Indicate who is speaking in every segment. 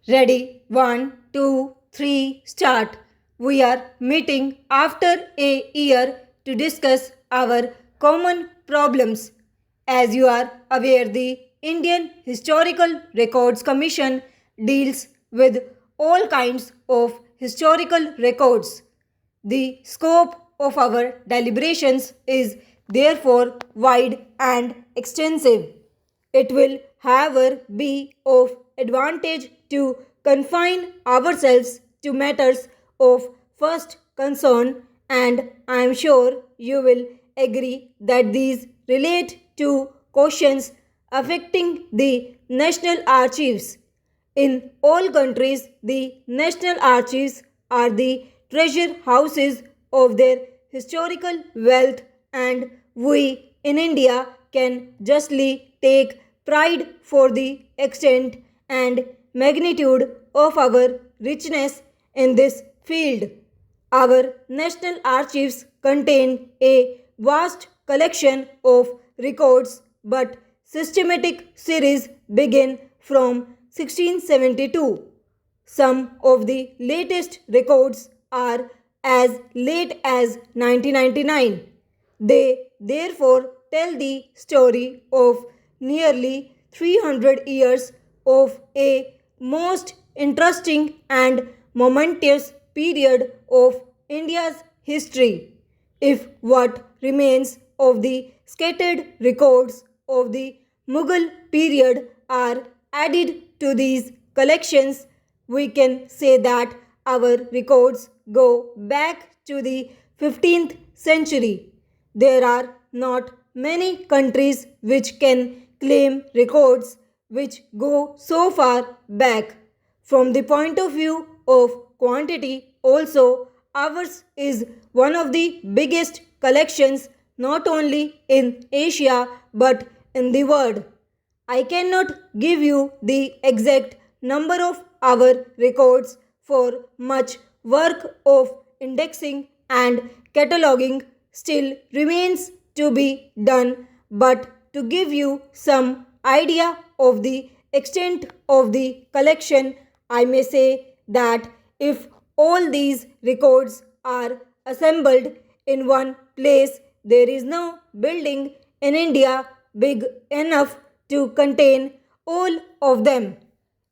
Speaker 1: Ready? One, two, three, start. We are meeting after a year to discuss our common problems. As you are aware, the Indian Historical Records Commission deals with all kinds of historical records. The scope of our deliberations is therefore wide and extensive. It will, however, be of advantage to confine ourselves to matters of first concern, and I am sure you will agree that these relate to questions affecting the national archives. In all countries, the national archives are the treasure houses of their historical wealth, and we in India can justly take pride for the extent and magnitude of our richness in this field. Our national archives contain a vast collection of records, but systematic series begin from 1672. Some of the latest records are as late as 1999. They therefore tell the story of nearly 300 years of a most interesting and momentous period of India's history. If what remains of the scattered records of the Mughal period are added to these collections, we can say that our records go back to the 15th century. There are not many countries which can claim records which go so far back. From the point of view of quantity, also, ours is one of the biggest collections not only in Asia but in the world. I cannot give you the exact number of our records, for much work of indexing and cataloging still remains to be done, but to give you some idea of the extent of the collection, I may say that if all these records are assembled in one place, there is no building in India big enough to contain all of them.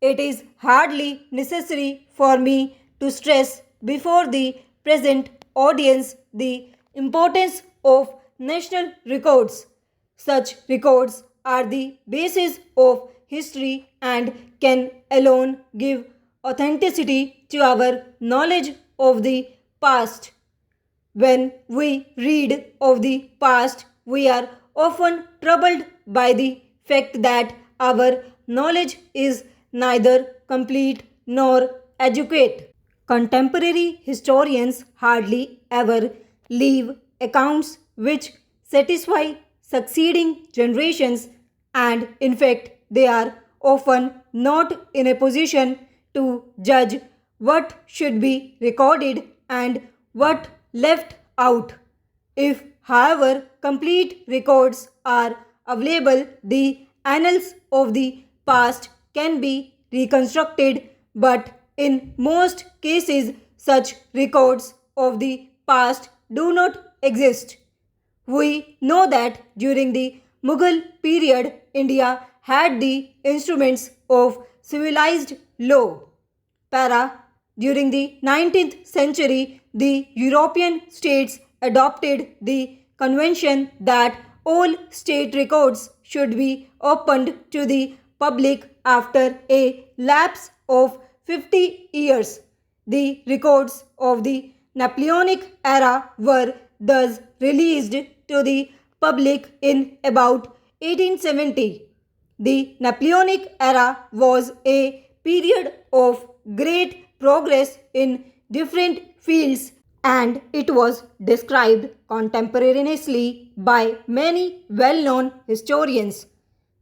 Speaker 1: It is hardly necessary for me to stress before the present audience the importance of national records. Such records are the basis of history and can alone give authenticity to our knowledge of the past. When we read of the past, we are often troubled by the fact that our knowledge is neither complete nor adequate. Contemporary historians hardly ever leave accounts which satisfy succeeding generations, and in fact, they are often not in a position to judge what should be recorded and what left out. If, however, complete records are available, the annals of the past can be reconstructed, but in most cases, such records of the past do not exist. We know that during the Mughal period, India had the instruments of civilized law. Para, during the 19th century, the European states adopted the convention that all state records should be opened to the public after a lapse of 50 years. The records of the Napoleonic era were thus released to the public in about 1870. The Napoleonic era was a period of great progress in different fields, and it was described contemporaneously by many well known historians.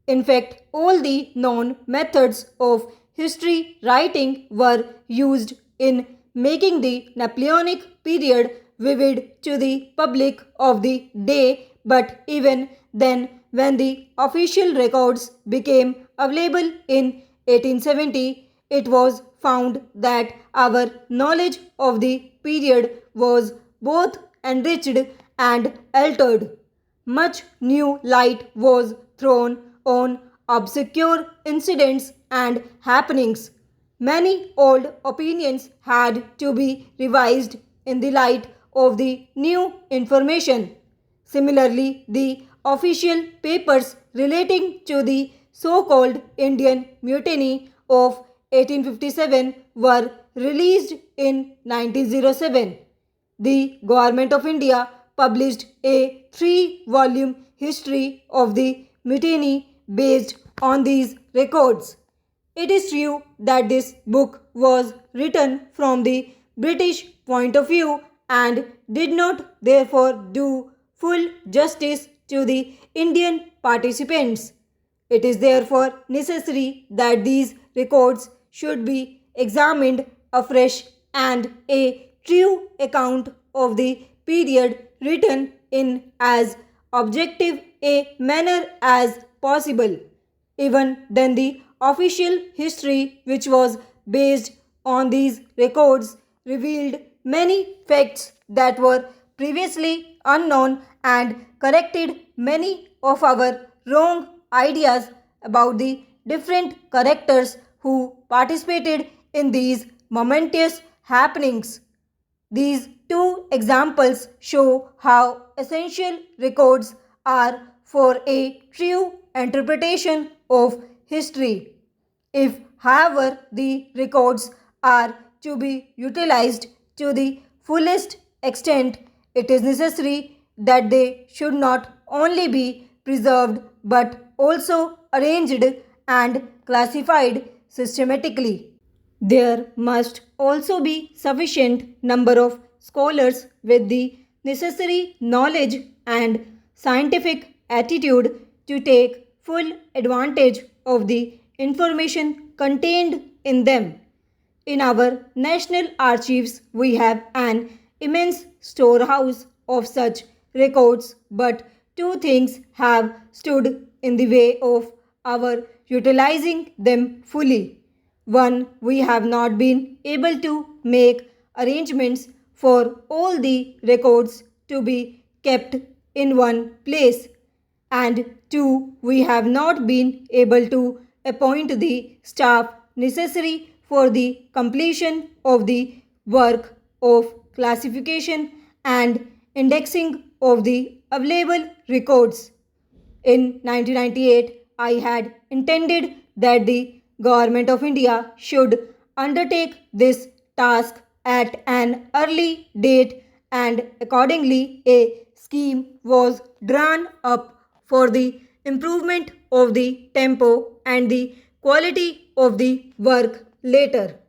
Speaker 1: In fact, all the known methods of history writing were used in making the Napoleonic period vivid to the public of the day, but even then, when the official records became available in 1870, it was found that our knowledge of the period was both enriched and altered. Much new light was thrown on obscure incidents and happenings. Many old opinions had to be revised in the light of the new information. Similarly, the official papers relating to the so-called Indian Mutiny of 1857 were released in 1907. The Government of India published a 3-volume history of the mutiny based on these records. It is true that this book was written from the British point of view and did not therefore do full justice to the Indian participants. It is therefore necessary that these records should be examined afresh and a true account of the period written in as objective a manner as possible. Even then, the official history, which was based on these records, revealed many facts that were previously unknown and corrected many of our wrong ideas about the different characters who participated in these momentous happenings. These two examples show how essential records are for a true interpretation of history. If, however, the records are to be utilized to the fullest extent, it is necessary that they should not only be preserved but also arranged and classified systematically. There must also be sufficient number of scholars with the necessary knowledge and scientific attitude to take full advantage of the information contained in them. In our national archives, we have an immense storehouse of such records, but two things have stood in the way of our utilizing them fully. One, we have not been able to make arrangements for all the records to be kept in one place. And two, we have not been able to appoint the staff necessary for the completion of the work of classification and indexing of the available records. In 1998, I had intended that the Government of India should undertake this task at an early date, and accordingly a scheme was drawn up for the improvement of the tempo and the quality of the work later.